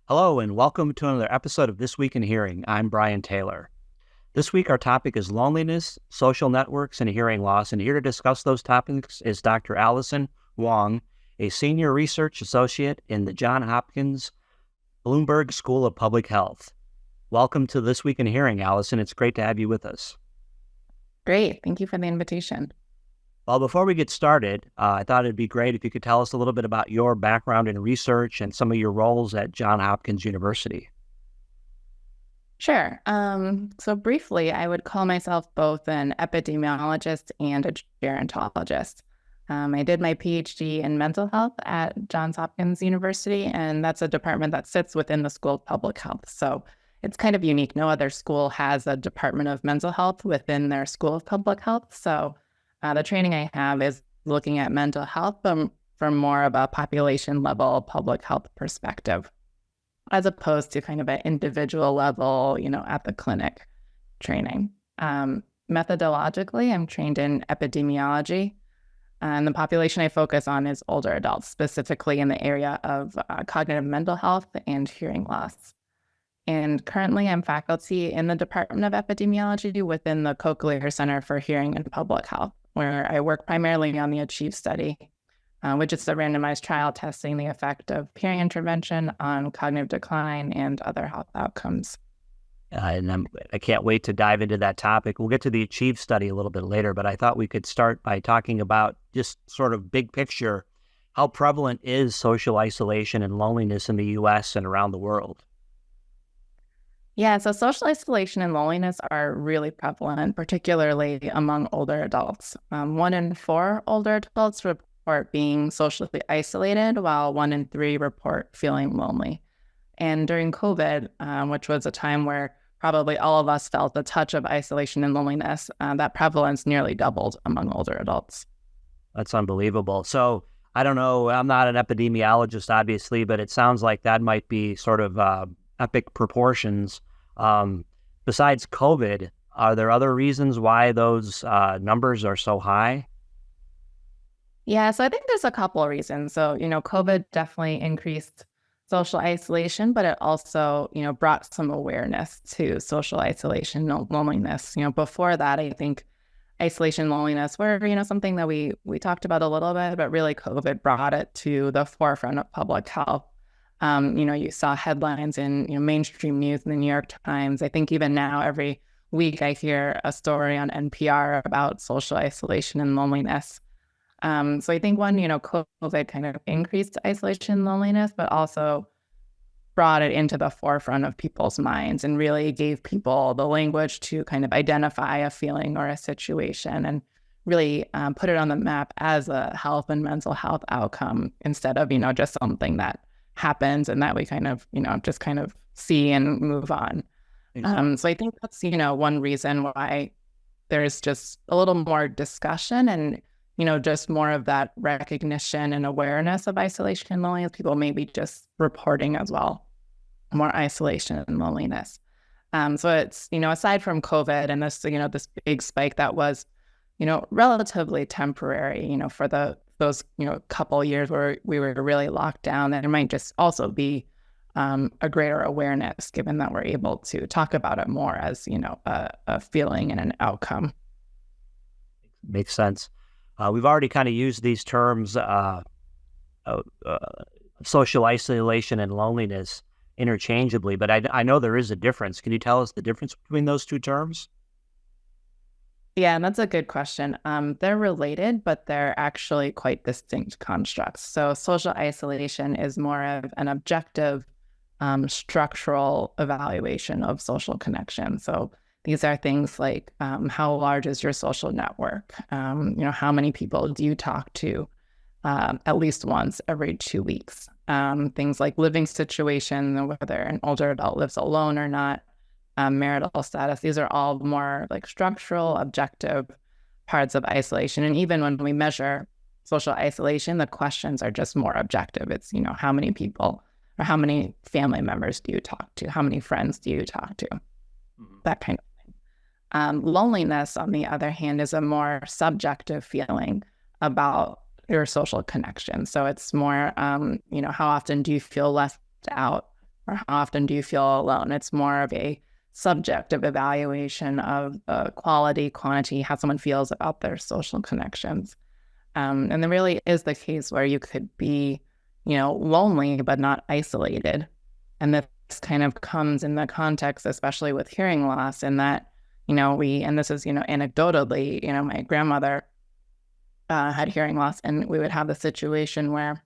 Hello, and welcome to another episode of This Week in Hearing. I'm Brian Taylor. This week, our topic is loneliness, social networks, and hearing loss. And here to discuss those topics is Dr. Alison Huang, a senior research associate in the Johns Hopkins Bloomberg School of Public Health. Welcome to This Week in Hearing, Alison. It's great to have you with us. Great. Thank you for the invitation. Well, before we get started, I thought it'd be great if you could tell us a little bit about your background in research and some of your roles at Johns Hopkins University. Sure. So briefly, I would call myself both an epidemiologist and a gerontologist. I did my PhD in mental health at Johns Hopkins University, and that's a department that sits within the School of Public Health. So it's kind of unique. No other school has a department of mental health within their School of Public Health. So the training I have is looking at mental health from more of a population level public health perspective, as opposed to kind of an individual level, at the clinic training. Methodologically, I'm trained in epidemiology, and the population I focus on is older adults, specifically in the area of cognitive mental health and hearing loss. And currently, I'm faculty in the Department of Epidemiology within the Cochlear Center for Hearing and Public Health, where I work primarily on the ACHIEVE study, which is the randomized trial testing the effect of hearing intervention on cognitive decline and other health outcomes. And I can't wait to dive into that topic. We'll get to the ACHIEVE study a little bit later, but I thought we could start by talking about just sort of big picture, how prevalent is social isolation and loneliness in the U.S. and around the world? Yeah, so social isolation and loneliness are really prevalent, particularly among older adults. 1 in 4 older adults report being socially isolated, while 1 in 3 report feeling lonely. And during COVID, which was a time where probably all of us felt the touch of isolation and loneliness, that prevalence nearly doubled among older adults. That's unbelievable. So I don't know, I'm not an epidemiologist, obviously, but it sounds like that might be sort of epic proportions. Besides COVID, are there other reasons why those numbers are so high? Yeah, so I think there's a couple of reasons. So, COVID definitely increased social isolation, but it also, brought some awareness to social isolation, loneliness. Before that, I think isolation and loneliness were, something that we talked about a little bit, but really COVID brought it to the forefront of public health. You saw headlines in mainstream news in the New York Times. I think even now, every week, I hear a story on NPR about social isolation and loneliness. So I think one, COVID kind of increased isolation and loneliness, but also brought it into the forefront of people's minds and really gave people the language to kind of identify a feeling or a situation and really put it on the map as a health and mental health outcome instead of, just something that happens and that we kind of, just kind of see and move on. Exactly. So I think that's, one reason why there's just a little more discussion and, just more of that recognition and awareness of isolation and loneliness. People maybe just reporting as well, more isolation and loneliness. So it's, aside from COVID and this, this big spike that was, relatively temporary, for those, couple of years where we were really locked down, there might just also be a greater awareness given that we're able to talk about it more as, a feeling and an outcome. Makes sense. We've already kind of used these terms, social isolation and loneliness interchangeably, but I know there is a difference. Can you tell us the difference between those two terms? Yeah, and that's a good question. They're related, but they're actually quite distinct constructs. So social isolation is more of an objective, structural evaluation of social connection. So these are things like how large is your social network? How many people do you talk to at least once every 2 weeks? Things like living situation, whether an older adult lives alone or not, marital status. These are all more like structural, objective parts of isolation. And even when we measure social isolation, the questions are just more objective. It's, how many people or how many family members do you talk to? How many friends do you talk to? That kind of thing. Loneliness, on the other hand, is a more subjective feeling about your social connection. So it's more, how often do you feel left out? or how often do you feel alone? It's more of a subjective evaluation of quality, quantity, how someone feels about their social connections. And there really is the case where you could be, lonely, but not isolated. And this kind of comes in the context, especially with hearing loss, in that, and this is, anecdotally, my grandmother had hearing loss, and we would have the situation where,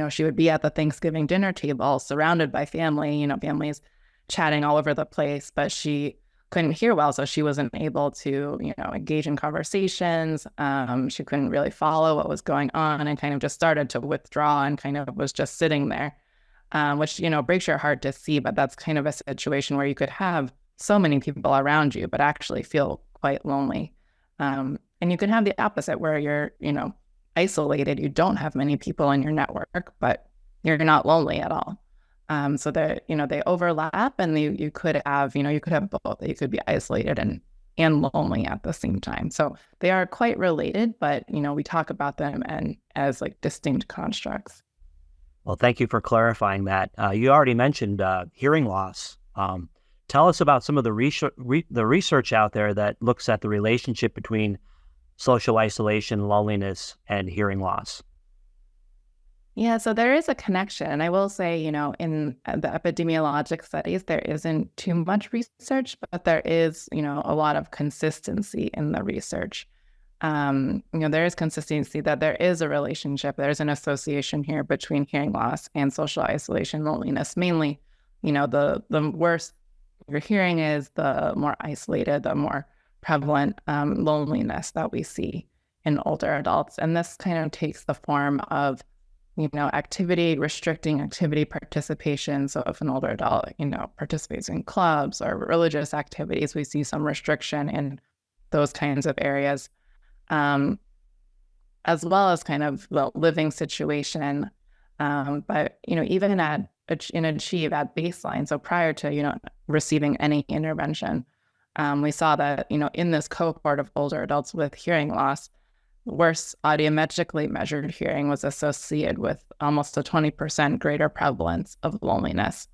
she would be at the Thanksgiving dinner table surrounded by family, families chatting all over the place, but she couldn't hear well, so she wasn't able to, engage in conversations. She couldn't really follow what was going on and kind of just started to withdraw and kind of was just sitting there, which, breaks your heart to see, but that's kind of a situation where you could have so many people around you, but actually feel quite lonely. And you can have the opposite where you're, isolated. You don't have many people in your network, but you're not lonely at all. So they, they overlap, and you could have both. You could be isolated and lonely at the same time. So they are quite related, but, we talk about them as like distinct constructs. Well, thank you for clarifying that. You already mentioned hearing loss. Tell us about some of the research out there that looks at the relationship between social isolation, loneliness, and hearing loss. Yeah, so there is a connection. And I will say, in the epidemiologic studies, there isn't too much research, but there is, a lot of consistency in the research. There is consistency that there is a relationship. There's an association here between hearing loss and social isolation, loneliness. Mainly, the worse your hearing is, the more isolated, the more prevalent loneliness that we see in older adults. And this kind of takes the form of, restricting activity participation. So if an older adult, participates in clubs or religious activities, we see some restriction in those kinds of areas, as well as kind of the living situation. But, even at baseline, so prior to, receiving any intervention, we saw that, in this cohort of older adults with hearing loss, worse audiometrically measured hearing was associated with almost a 20% greater prevalence of loneliness.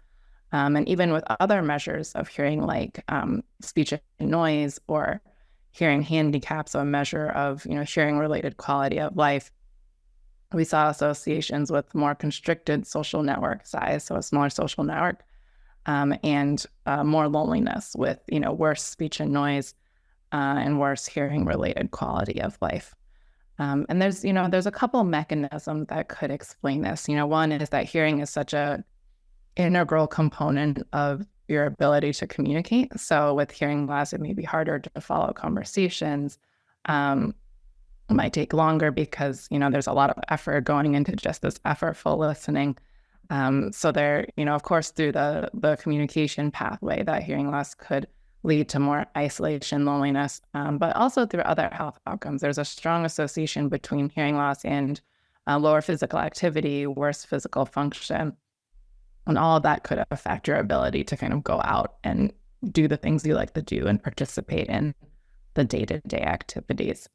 And even with other measures of hearing, like speech and noise or hearing handicap, so a measure of, hearing-related quality of life, we saw associations with more constricted social network size, so a smaller social network, and more loneliness with, worse speech and noise and worse hearing-related quality of life. And there's a couple mechanisms that could explain this. One is that hearing is such a integral component of your ability to communicate. So with hearing loss, it may be harder to follow conversations. It might take longer because, there's a lot of effort going into just this effortful listening. So there, of course, through the communication pathway, that hearing loss could lead to more isolation, loneliness, but also through other health outcomes. There's a strong association between hearing loss and lower physical activity, worse physical function, and all of that could affect your ability to kind of go out and do the things you like to do and participate in the day-to-day activities.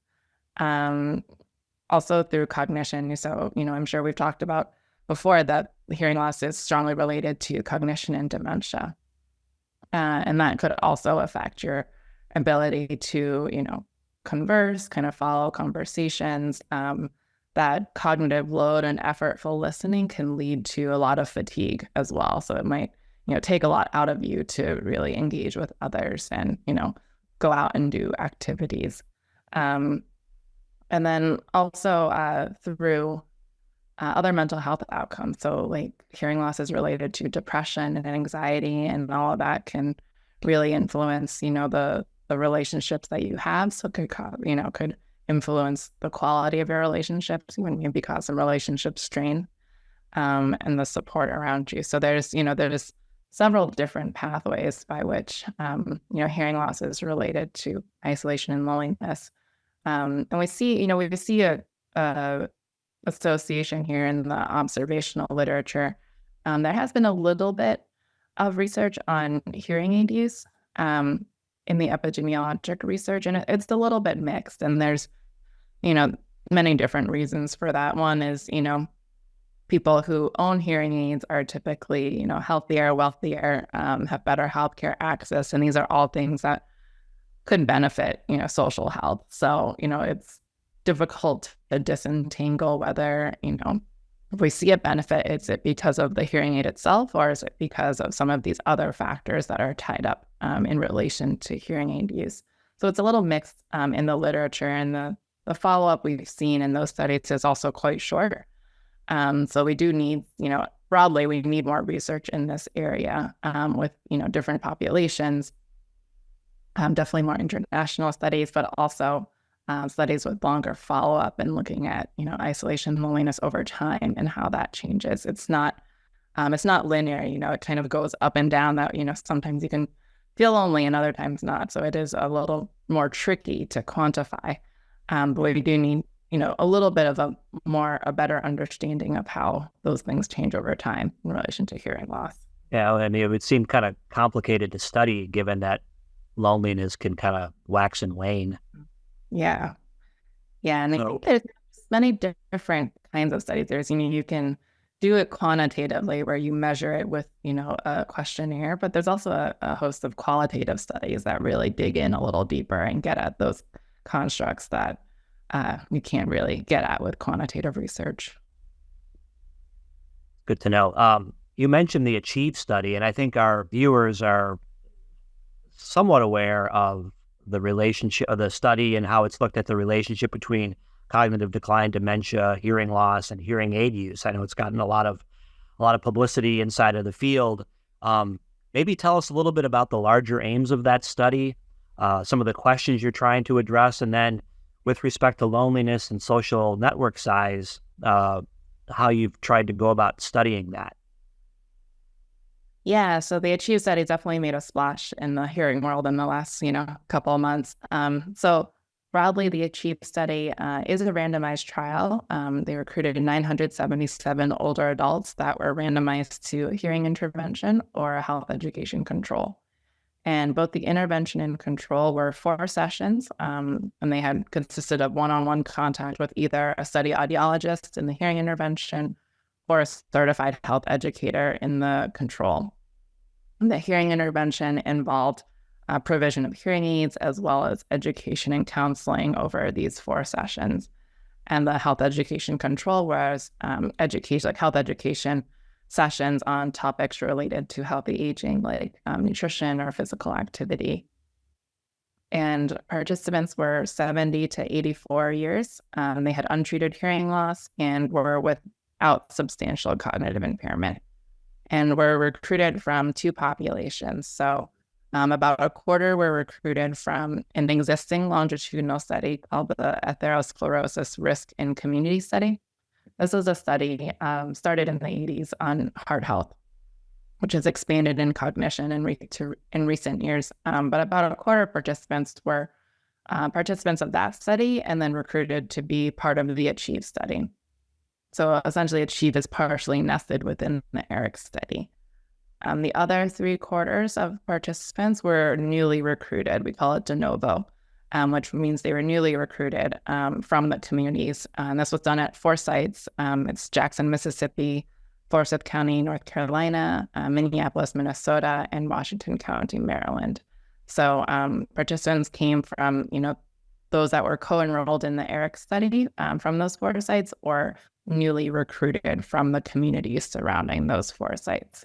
Also through cognition. So, I'm sure we've talked about before that hearing loss is strongly related to cognition and dementia. And that could also affect your ability to, converse, kind of follow conversations. That cognitive load and effortful listening can lead to a lot of fatigue as well. So it might, take a lot out of you to really engage with others and, go out and do activities. And then also through other mental health outcomes. So like hearing loss is related to depression and anxiety, and all of that can really influence, the relationships that you have. So could influence the quality of your relationships, even maybe cause some relationship strain, and the support around you. So there's several different pathways by which, hearing loss is related to isolation and loneliness. And we see a association here in the observational literature. There has been a little bit of research on hearing aid use in the epidemiologic research, and it's a little bit mixed. And there's, many different reasons for that. One is, people who own hearing aids are typically, healthier, wealthier, have better healthcare access. And these are all things that could benefit, social health. So, it's difficult to disentangle whether, if we see a benefit, is it because of the hearing aid itself, or is it because of some of these other factors that are tied up in relation to hearing aid use? So it's a little mixed in the literature, and the follow-up we've seen in those studies is also quite short. So we do need, broadly, we need more research in this area with, different populations, definitely more international studies, but also studies with longer follow-up and looking at, isolation, loneliness over time and how that changes. It's not linear, it kind of goes up and down that, sometimes you can feel lonely and other times not. So it is a little more tricky to quantify. But we do need, a little bit of a better understanding of how those things change over time in relation to hearing loss. Yeah, I mean, it would seem kind of complicated to study given that loneliness can kind of wax and wane. Yeah. Yeah. And I think there's many different kinds of studies. There's, you can do it quantitatively where you measure it with, a questionnaire, but there's also a host of qualitative studies that really dig in a little deeper and get at those constructs that you can't really get at with quantitative research. Good to know. You mentioned the ACHIEVE study, and I think our viewers are somewhat aware of the relationship of the study and how it's looked at the relationship between cognitive decline, dementia, hearing loss, and hearing aid use. I know it's gotten a lot of publicity inside of the field. Maybe tell us a little bit about the larger aims of that study, some of the questions you're trying to address, and then with respect to loneliness and social network size, how you've tried to go about studying that. Yeah, so the ACHIEVE study definitely made a splash in the hearing world in the last, couple of months. So broadly, the ACHIEVE study is a randomized trial. They recruited 977 older adults that were randomized to hearing intervention or a health education control. And both the intervention and control were 4 sessions, and they had consisted of one-on-one contact with either a study audiologist in the hearing intervention or a certified health educator in the control. The hearing intervention involved provision of hearing aids as well as education and counseling over these 4 sessions. And the health education control was health education sessions on topics related to healthy aging, like nutrition or physical activity. And participants were 70 to 84 years. They had untreated hearing loss and were without substantial cognitive impairment, and were recruited from 2 populations. So about a quarter were recruited from an existing longitudinal study called the Atherosclerosis Risk in Community Study. This was a study started in the 80s on heart health, which has expanded in cognition in recent years. But about a quarter of participants were participants of that study and then recruited to be part of the ACHIEVE study. So essentially, ACHIEVE is partially nested within the ERIC study. The other 3/4 of participants were newly recruited. We call it de novo, which means they were newly recruited from the communities. And this was done at 4 sites. It's Jackson, Mississippi, Forsyth County, North Carolina, Minneapolis, Minnesota, and Washington County, Maryland. So participants came from, those that were co-enrolled in the ERIC study from those 4 sites, or newly recruited from the communities surrounding those 4 sites.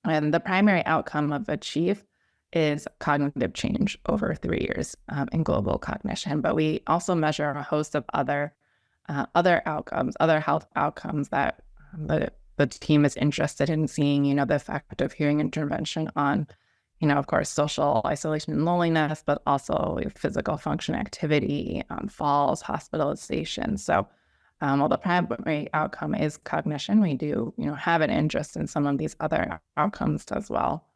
And the primary outcome of ACHIEVE is cognitive change over 3 years in global cognition. But we also measure a host of other outcomes, other health outcomes that the team is interested in seeing, the effect of hearing intervention on, of course, social isolation and loneliness, but also physical function, activity, falls, hospitalization. So while the primary outcome is cognition, we do, have an interest in some of these other outcomes as well.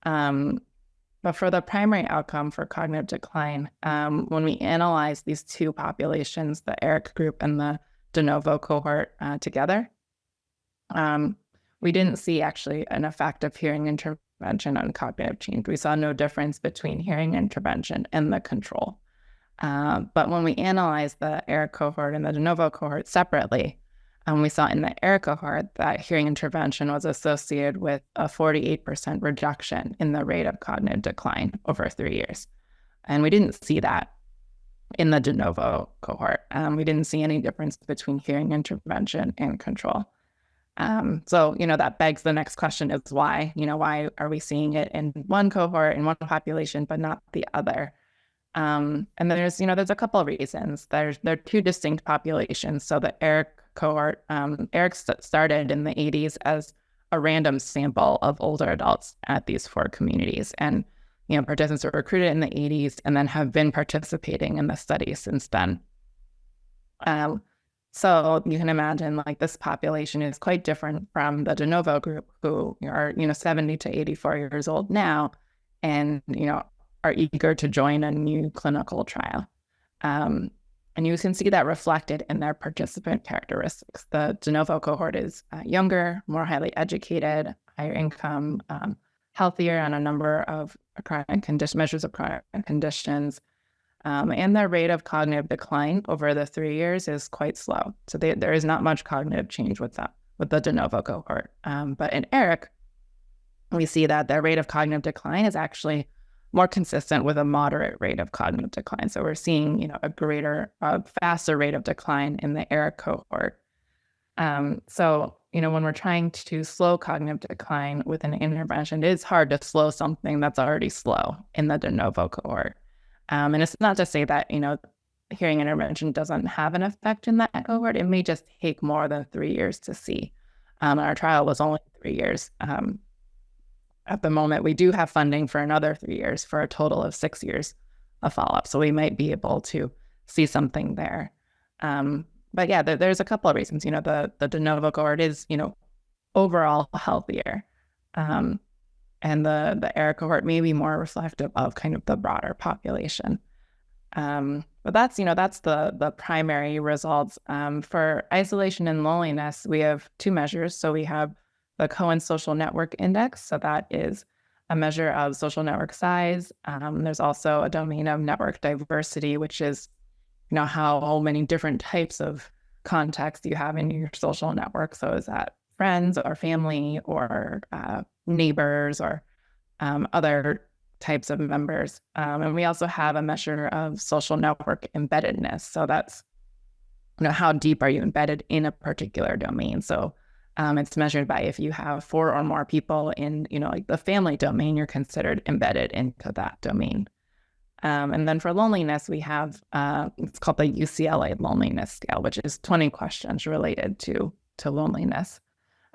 But for the primary outcome for cognitive decline, when we analyze these 2 populations, the ERIC group and the de novo cohort together, we didn't see actually an effect of hearing intervention on cognitive change. We saw no difference between hearing intervention and the control. But when we analyze the ERIC cohort and the de novo cohort separately, We saw in the AIR cohort that hearing intervention was associated with a 48% reduction in the rate of cognitive decline over 3 years. And we didn't see that in the de novo cohort. We didn't see any difference between hearing intervention and control. So, that begs the next question is why? Why are we seeing it in one cohort, in one population, but not the other? And there's a couple of reasons. There are two distinct populations. So the ERIC cohort, ERIC started in the 80s as a random sample of older adults at these 4 communities. And, participants were recruited in the 80s and then have been participating in the study since then. So you can imagine this population is quite different from the de novo group who are, 70 to 84 years old now and, are eager to join a new clinical trial. And you can see that reflected in their participant characteristics. The de novo cohort is younger, more highly educated, higher income, healthier on a number of measures of chronic conditions. And their rate of cognitive decline over the 3 years is quite slow. So there is not much cognitive change with the de novo cohort. But in ERIC, we see that their rate of cognitive decline is actually more consistent with a moderate rate of cognitive decline. So we're seeing, a faster rate of decline in the ERIC cohort. So, when we're trying to slow cognitive decline with an intervention, it is hard to slow something that's already slow in the de novo cohort. And it's not to say that, hearing intervention doesn't have an effect in that cohort. It may just take more than 3 years to see. Our trial was only 3 years. At the moment, we do have funding for another 3 years for a total of 6 years of follow-up. So we might be able to see something there. But yeah, there's a couple of reasons. The de novo cohort is, overall healthier. And the ERIC cohort may be more reflective of kind of the broader population. But that's the primary results. For isolation and loneliness, we have 2 measures. So we have the Cohen Social Network Index. So that is a measure of social network size. There's also a domain of network diversity, which is, how many different types of contacts you have in your social network. So is that friends or family or neighbors or other types of members. And we also have a measure of social network embeddedness. So that's, how deep are you embedded in a particular domain? So it's measured by if you have 4 or more people in, the family domain, you're considered embedded into that domain. And then for loneliness, we have, it's called the UCLA Loneliness Scale, which is 20 questions related to loneliness.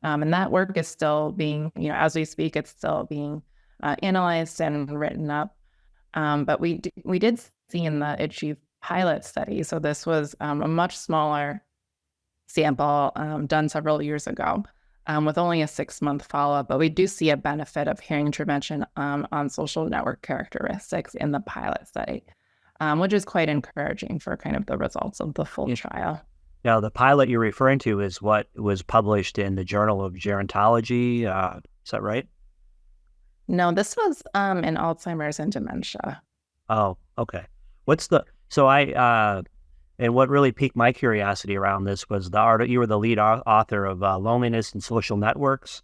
And that work is still being, as we speak, it's still being analyzed and written up. But we did see in the Achieve pilot study, so this was a much smaller sample done several years ago with only a 6-month follow-up, but we do see a benefit of hearing intervention on social network characteristics in the pilot study, which is quite encouraging for kind of the results of the full trial. Now, the pilot you're referring to is what was published in the Journal of Gerontology. Is that right? No, this was in Alzheimer's and dementia. Oh, okay. And what really piqued my curiosity around this was you were the lead author of Loneliness and Social Networks,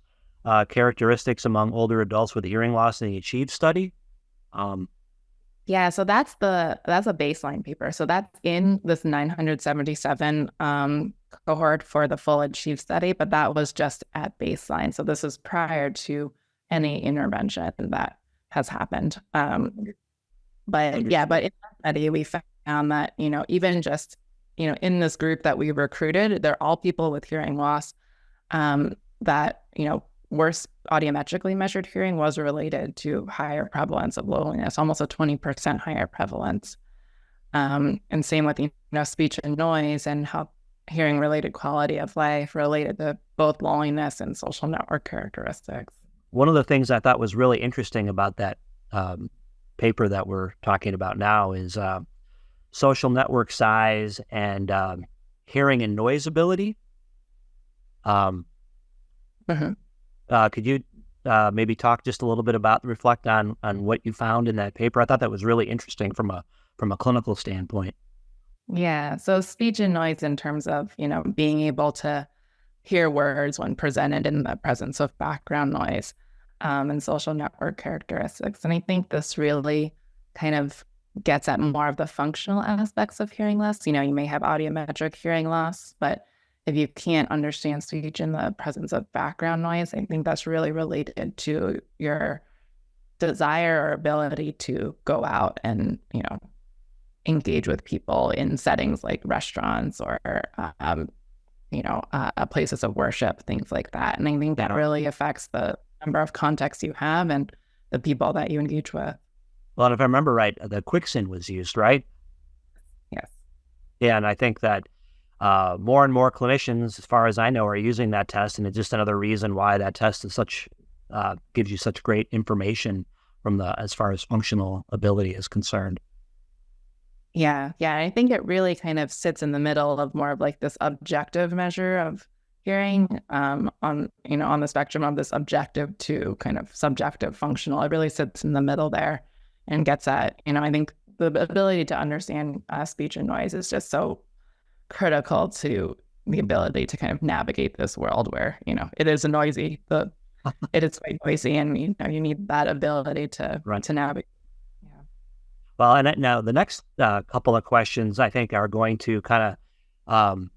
Characteristics Among Older Adults with Hearing Loss in the Achieve study. Yeah, so that's a baseline paper. So that's in this 977 cohort for the full Achieve study, but that was just at baseline. So this was prior to any intervention that has happened. But in that study, we found that, even just, in this group that we recruited, they're all people with hearing loss that, worse audiometrically measured hearing was related to higher prevalence of loneliness, almost a 20% higher prevalence. And same with, speech and noise and how hearing related quality of life related to both loneliness and social network characteristics. One of the things I thought was really interesting about that paper that we're talking about now is social network size and hearing and noise ability. Could you maybe talk just a little bit reflect on what you found in that paper? I thought that was really interesting from a clinical standpoint. Yeah. So speech and noise in terms of, being able to hear words when presented in the presence of background noise, and social network characteristics. And I think this really kind of gets at more of the functional aspects of hearing loss. You may have audiometric hearing loss, but if you can't understand speech in the presence of background noise, I think that's really related to your desire or ability to go out and, engage with people in settings like restaurants or, places of worship, things like that. And I think that really affects the number of contexts you have and the people that you engage with. Well, and if I remember right, the Quicksand was used, right? Yes. Yeah, and I think that more and more clinicians, as far as I know, are using that test, and it's just another reason why that test is gives you such great information as far as functional ability is concerned. Yeah. I think it really kind of sits in the middle of more of like this objective measure of hearing, on the spectrum of this objective to kind of subjective functional. It really sits in the middle there and gets at, I think the ability to understand speech and noise is just so critical to the ability to kind of navigate this world where, it is it is quite noisy, and, you need that ability to navigate. Well, and now the next couple of questions I think are going to kind of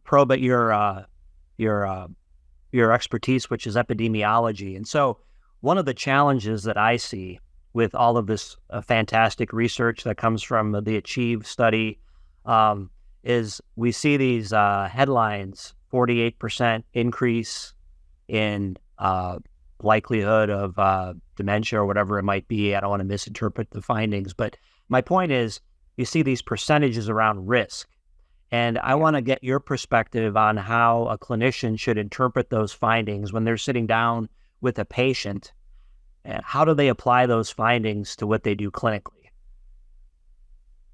probe at your expertise, which is epidemiology. And so, one of the challenges that I see with all of this fantastic research that comes from the Achieve study is we see these headlines: 48% increase in likelihood of dementia or whatever it might be. I don't want to misinterpret the findings, but my point is you see these percentages around risk. And I want to get your perspective on how a clinician should interpret those findings when they're sitting down with a patient. And how do they apply those findings to what they do clinically?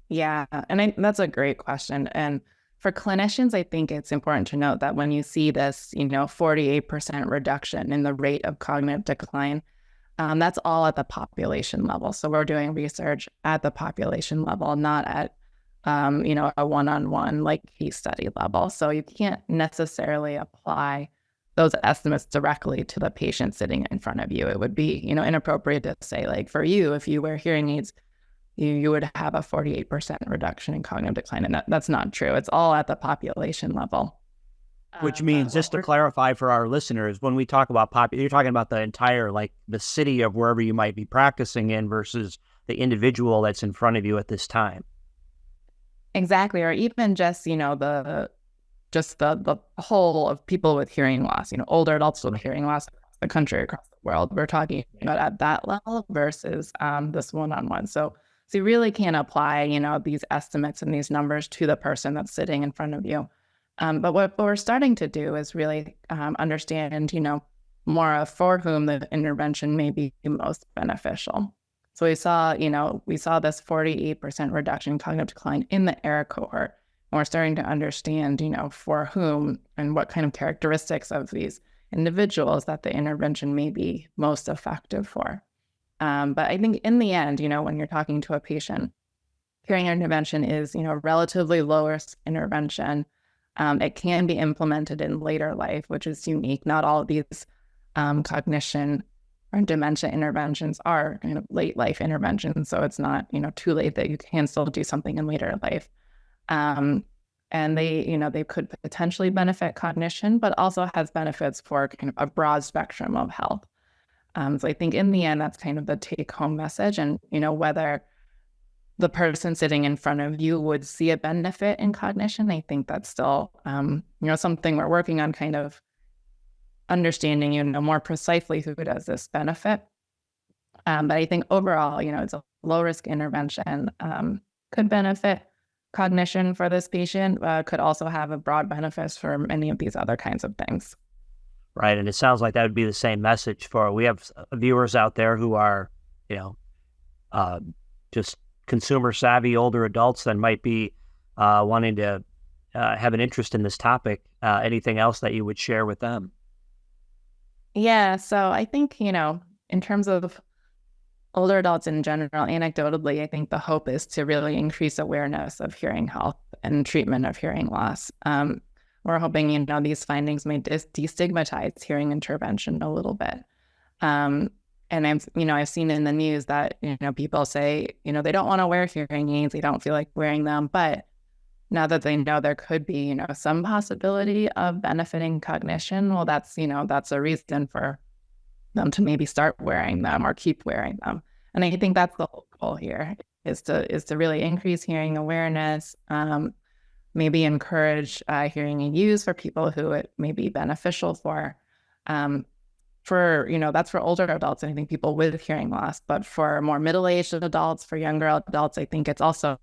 Yeah, and that's a great question. And for clinicians, I think it's important to note that when you see this, 48% reduction in the rate of cognitive decline, that's all at the population level. So we're doing research at the population level, not at, a one-on-one like case study level. So you can't necessarily apply those estimates directly to the patient sitting in front of you. It would be, inappropriate to say, like, for you, if you wear hearing aids, you would have a 48% reduction in cognitive decline. And that's not true. It's all at the population level. Which means, just to clarify for our listeners, when we talk about you're talking about the entire, like the city of wherever you might be practicing in versus the individual that's in front of you at this time. Exactly. Or even just, the whole of people with hearing loss, older adults with hearing loss across the country, across the world. We're talking about at that level versus this one-on-one. So you really can't apply, these estimates and these numbers to the person that's sitting in front of you. But what we're starting to do is really understand, more of for whom the intervention may be most beneficial. So we saw this 48% reduction in cognitive decline in the ERA cohort. And we're starting to understand, for whom and what kind of characteristics of these individuals that the intervention may be most effective for. But I think in the end, when you're talking to a patient, hearing intervention is, relatively low risk intervention. It can be implemented in later life, which is unique. Not all of these cognition or dementia interventions are kind of late life interventions. So it's not, too late that you can still do something in later life. And they could potentially benefit cognition, but also has benefits for kind of a broad spectrum of health. So I think in the end, that's kind of the take home message. And, whether the person sitting in front of you would see a benefit in cognition, I think that's still, something we're working on, kind of understanding, more precisely who does this benefit. But I think overall, it's a low risk intervention, could benefit cognition for this patient, could also have a broad benefits for many of these other kinds of things. Right. And it sounds like that would be the same message we have viewers out there who are, just consumer savvy older adults that might be wanting to have an interest in this topic. Anything else that you would share with them? Yeah. So I think, in terms of older adults in general, anecdotally, I think the hope is to really increase awareness of hearing health and treatment of hearing loss. We're hoping, these findings may destigmatize hearing intervention a little bit. And I've seen in the news that, people say, they don't want to wear hearing aids. They don't feel like wearing them. But now that they know there could be, some possibility of benefiting cognition, well, that's a reason for them to maybe start wearing them or keep wearing them. And I think that's the whole goal here is to really increase hearing awareness, maybe encourage hearing aid use for people who it may be beneficial for. That's for older adults, and I think people with hearing loss. But for more middle-aged adults, for younger adults, I think it's also,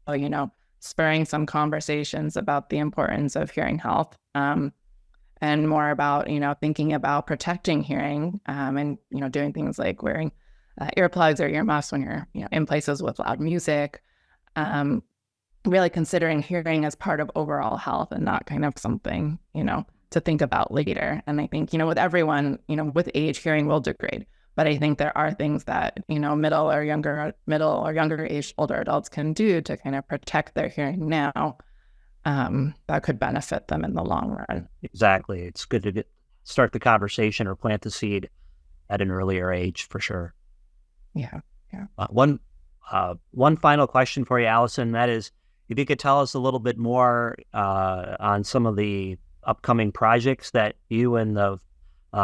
spurring some conversations about the importance of hearing health, and more about, thinking about protecting hearing, and, doing things like wearing earplugs or earmuffs when you're, in places with loud music, really considering hearing as part of overall health and not kind of something, to think about later. And I think, with everyone, with age, hearing will degrade. But I think there are things that, middle or younger age older adults can do to kind of protect their hearing now, that could benefit them in the long run. Exactly. It's good to start the conversation or plant the seed at an earlier age, for sure. Yeah. One final question for you, Alison, that is, if you could tell us a little bit more on some of the upcoming projects that you and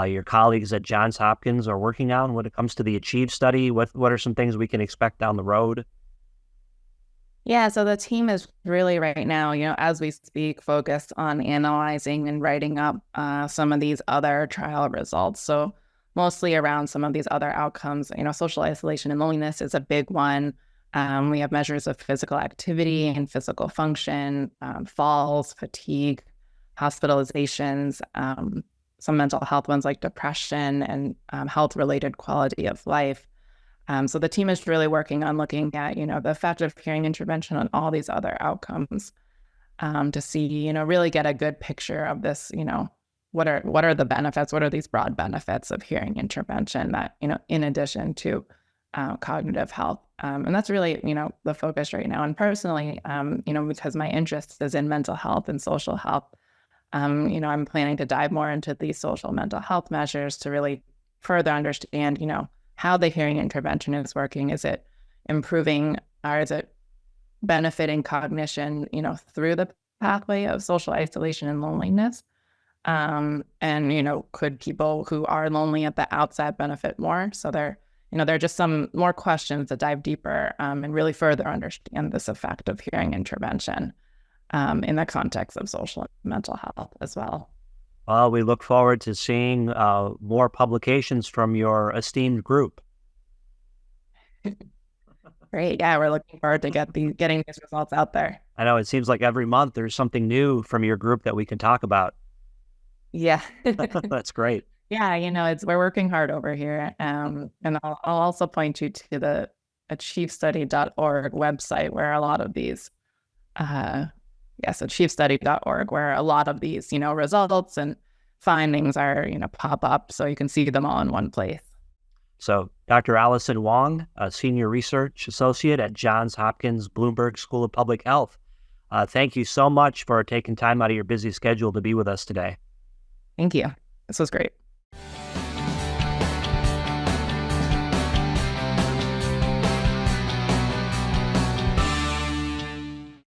your colleagues at Johns Hopkins are working on when it comes to the ACHIEVE study. What are some things we can expect down the road? Yeah, so the team is really right now, as we speak, focused on analyzing and writing up some of these other trial results. So mostly around some of these other outcomes, social isolation and loneliness is a big one. We have measures of physical activity and physical function, falls, fatigue, hospitalizations, some mental health ones like depression and health-related quality of life. So the team is really working on looking at, the effect of hearing intervention on all these other outcomes, to see, really get a good picture of this, what are the benefits, what are these broad benefits of hearing intervention that, in addition to cognitive health. And that's really, the focus right now. And personally, because my interest is in mental health and social health, I'm planning to dive more into these social mental health measures to really further understand, how the hearing intervention is working. Is it improving or is it benefiting cognition, through the pathway of social isolation and loneliness? And, could people who are lonely at the outset benefit more? So there are just some more questions to dive deeper and really further understand this effect of hearing intervention in the context of social and mental health as well. Well, we look forward to seeing more publications from your esteemed group. Great. Yeah, we're looking forward to getting these results out there. I know it seems like every month there's something new from your group that we can talk about. Yeah. That's great. Yeah, we're working hard over here. And I'll also point you to the achievestudy.org website where a lot of these achievestudy.org, where a lot of these, results and findings are, pop up, so you can see them all in one place. So Dr. Alison Huang, a senior research associate at Johns Hopkins Bloomberg School of Public Health. Thank you so much for taking time out of your busy schedule to be with us today. Thank you. This was great.